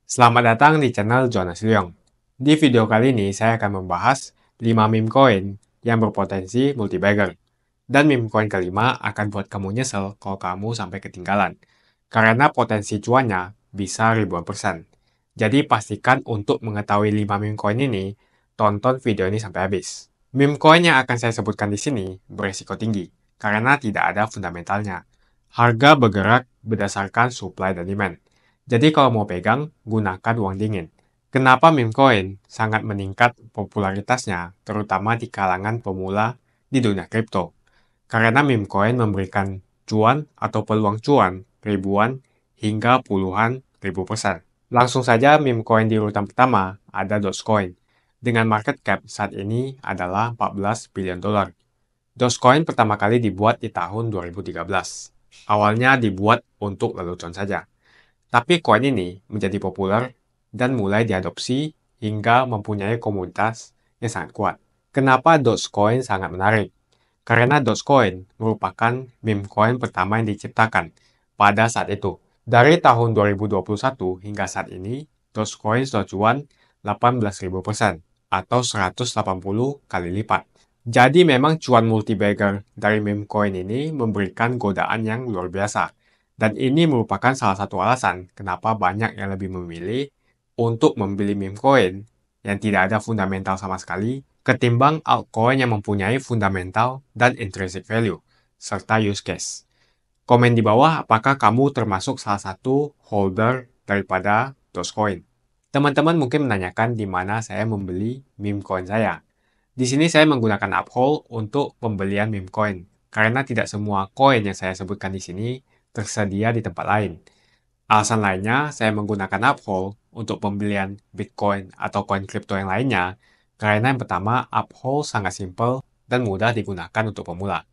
Selamat datang di channel Jonas Leong. Di video kali ini saya akan membahas 5 meme coin yang berpotensi multi-bagger. Dan meme coin kelima akan buat kamu nyesel kalau kamu sampai ketinggalan. Karena potensi cuannya bisa ribuan persen. Jadi pastikan untuk mengetahui 5 meme coin ini, tonton video ini sampai habis. Meme coin yang akan saya sebutkan di sini beresiko tinggi karena tidak ada fundamentalnya. Harga bergerak berdasarkan supply dan demand. Jadi kalau mau pegang, gunakan uang dingin. Kenapa meme coin sangat meningkat popularitasnya, terutama di kalangan pemula di dunia kripto? Karena meme coin memberikan cuan atau peluang cuan ribuan hingga puluhan ribu persen. Langsung saja meme coin di urutan pertama ada Dogecoin. Dengan market cap saat ini adalah 14 billion dolar. Dogecoin pertama kali dibuat di tahun 2013. Awalnya dibuat untuk lelucon saja. Tapi koin ini menjadi populer dan mulai diadopsi hingga mempunyai komunitas yang sangat kuat. Kenapa Dogecoin sangat menarik? Karena Dogecoin merupakan meme coin pertama yang diciptakan pada saat itu. Dari tahun 2021 hingga saat ini, Dogecoin sudah cuan 18.000% atau 180 kali lipat. Jadi memang cuan multi-bagger dari meme coin ini memberikan godaan yang luar biasa. Dan ini merupakan salah satu alasan kenapa banyak yang lebih memilih untuk membeli meme coin yang tidak ada fundamental sama sekali ketimbang altcoin yang mempunyai fundamental dan intrinsic value, serta use case. Komen di bawah apakah kamu termasuk salah satu holder daripada Dogecoin. Teman-teman mungkin menanyakan di mana saya membeli meme coin saya. Di sini saya menggunakan Uphold untuk pembelian meme coin, karena tidak semua coin yang saya sebutkan di sini tersedia di tempat lain. Alasan lainnya, saya menggunakan Uphold untuk pembelian Bitcoin atau koin kripto yang lainnya, karena yang pertama, Uphold sangat simpel dan mudah digunakan untuk pemula.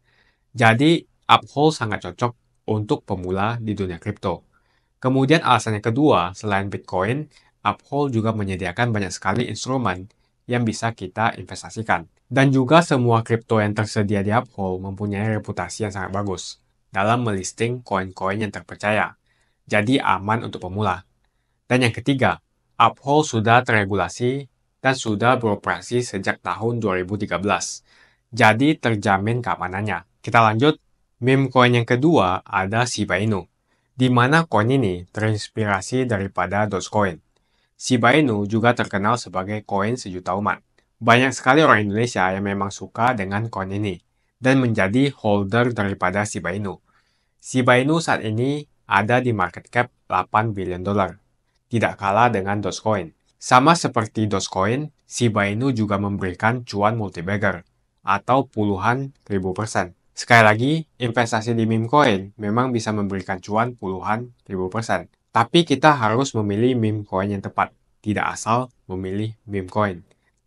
Jadi, Uphold sangat cocok untuk pemula di dunia kripto. Kemudian alasan yang kedua, selain Bitcoin, Uphold juga menyediakan banyak sekali instrumen yang bisa kita investasikan. Dan juga semua kripto yang tersedia di Uphold mempunyai reputasi yang sangat bagus dalam melisting koin-koin yang terpercaya. Jadi aman untuk pemula. Dan yang ketiga, Uphold sudah terregulasi dan sudah beroperasi sejak tahun 2013. Jadi terjamin keamanannya. Kita lanjut, meme coin yang kedua ada Shiba Inu, di mana koin ini terinspirasi daripada Dogecoin. Shiba Inu juga terkenal sebagai koin sejuta umat. Banyak sekali orang Indonesia yang memang suka dengan koin ini dan menjadi holder daripada Shiba Inu. Shiba Inu saat ini ada di market cap 8 billion dolar. Tidak kalah dengan Dogecoin. Sama seperti Dogecoin, Shiba Inu juga memberikan cuan multi-bagger atau puluhan ribu persen. Sekali lagi, investasi di meme coin memang bisa memberikan cuan puluhan ribu persen. Tapi kita harus memilih meme coin yang tepat, tidak asal memilih meme coin.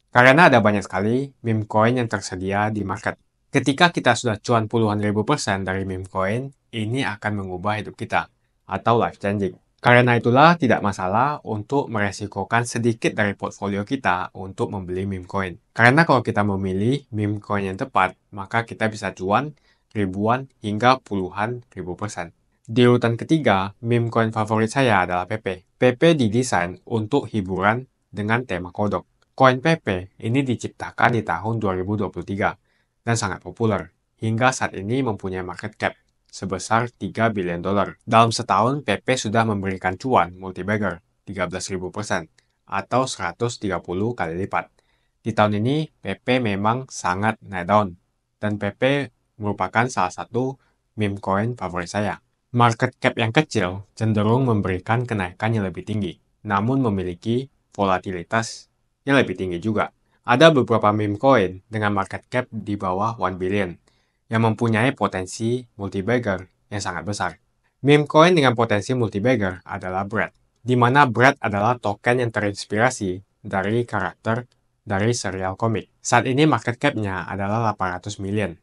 Karena ada banyak sekali meme coin yang tersedia di market. Ketika kita sudah cuan puluhan ribu persen dari meme coin, ini akan mengubah hidup kita atau life changing. Karena itulah tidak masalah untuk meresikokan sedikit dari portfolio kita untuk membeli meme coin. Karena kalau kita memilih meme coin yang tepat, maka kita bisa cuan ribuan hingga puluhan ribu persen. Di urutan ketiga, meme coin favorit saya adalah PP. PP didesain untuk hiburan dengan tema kodok. Koin PP ini diciptakan di tahun 2023 dan sangat populer. Hingga saat ini mempunyai market cap sebesar 3 billion dolar. Dalam setahun, PP sudah memberikan cuan multi-bagger 13.000% atau 130 kali lipat. Di tahun ini, PP memang sangat naik daun, dan PP merupakan salah satu meme coin favorit saya. Market cap yang kecil cenderung memberikan kenaikan yang lebih tinggi, namun memiliki volatilitas yang lebih tinggi juga. Ada beberapa meme coin dengan market cap di bawah 1 billion yang mempunyai potensi multi-bagger yang sangat besar. Meme coin dengan potensi multi-bagger adalah BRAD, di mana BRAD adalah token yang terinspirasi dari karakter dari serial komik. Saat ini market cap-nya adalah 800 million.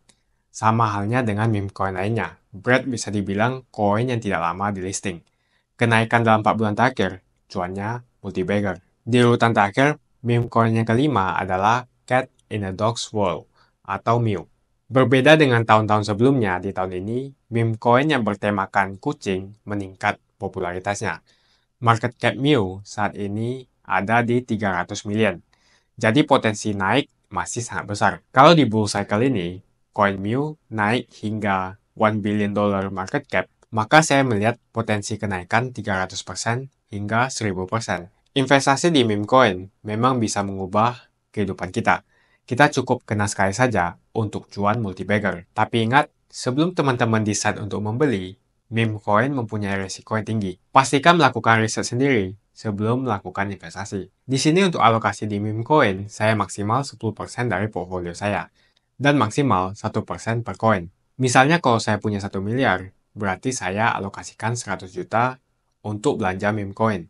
Sama halnya dengan meme coin lainnya, BRAD bisa dibilang koin yang tidak lama di listing. Kenaikan dalam 4 bulan terakhir, cuannya multi-bagger. Di urutan terakhir, meme coin yang kelima adalah Cat in a Dog's World atau Mew. Berbeda dengan tahun-tahun sebelumnya, di tahun ini, meme coin yang bertemakan kucing meningkat popularitasnya. Market cap MIU saat ini ada di 300 miliar. Jadi potensi naik masih sangat besar. Kalau di bull cycle ini, koin MIU naik hingga $1 billion market cap, maka saya melihat potensi kenaikan 300% hingga 1000%. Investasi di meme coin memang bisa mengubah kehidupan kita. Kita cukup kena sekali saja untuk cuan multi-bagger. Tapi ingat, sebelum teman-teman decide untuk membeli, meme coin mempunyai risiko yang tinggi. Pastikan melakukan riset sendiri sebelum melakukan investasi. Di sini untuk alokasi di meme coin, saya maksimal 10% dari portfolio saya. Dan maksimal 1% per koin. Misalnya kalau saya punya 1 miliar, berarti saya alokasikan 100 juta untuk belanja meme coin.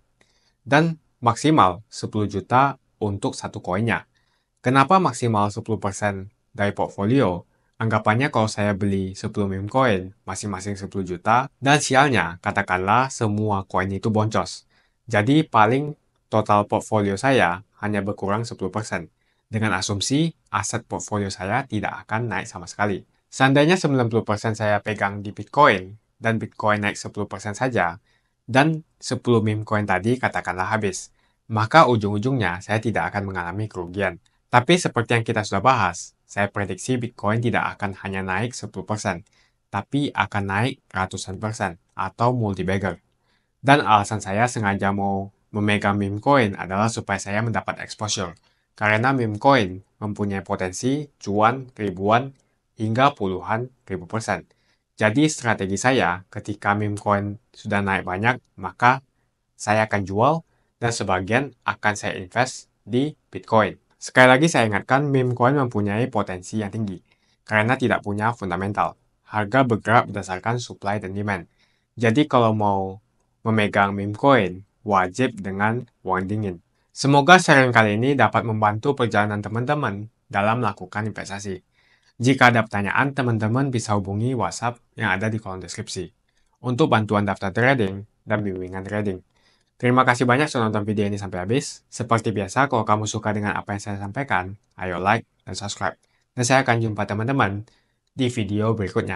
Dan maksimal 10 juta untuk satu koinnya. Kenapa maksimal 10% dari portfolio? Anggapannya kalau saya beli 10 meme coin, masing-masing 10 juta, dan sialnya, katakanlah semua koin itu boncos. Jadi paling total portfolio saya hanya berkurang 10%. Dengan asumsi, aset portfolio saya tidak akan naik sama sekali. Seandainya 90% saya pegang di Bitcoin, dan Bitcoin naik 10% saja, dan 10 meme coin tadi katakanlah habis, maka ujung-ujungnya saya tidak akan mengalami kerugian. Tapi seperti yang kita sudah bahas, saya prediksi Bitcoin tidak akan hanya naik 10%, tapi akan naik ratusan persen atau multi-bagger. Dan alasan saya sengaja mau memegang meme coin adalah supaya saya mendapat exposure. Karena meme coin mempunyai potensi cuan ribuan hingga puluhan ribu persen. Jadi strategi saya ketika meme coin sudah naik banyak, maka saya akan jual dan sebagian akan saya invest di Bitcoin. Sekali lagi saya ingatkan, meme coin mempunyai potensi yang tinggi karena tidak punya fundamental. Harga bergerak berdasarkan supply dan demand. Jadi kalau mau memegang meme coin, wajib dengan uang dingin. Semoga sharing kali ini dapat membantu perjalanan teman-teman dalam melakukan investasi. Jika ada pertanyaan, teman-teman bisa hubungi WhatsApp yang ada di kolom deskripsi untuk bantuan daftar trading dan bimbingan trading. Terima kasih banyak sudah nonton video ini sampai habis. Seperti biasa, kalau kamu suka dengan apa yang saya sampaikan, ayo like dan subscribe. Dan saya akan jumpa teman-teman di video berikutnya.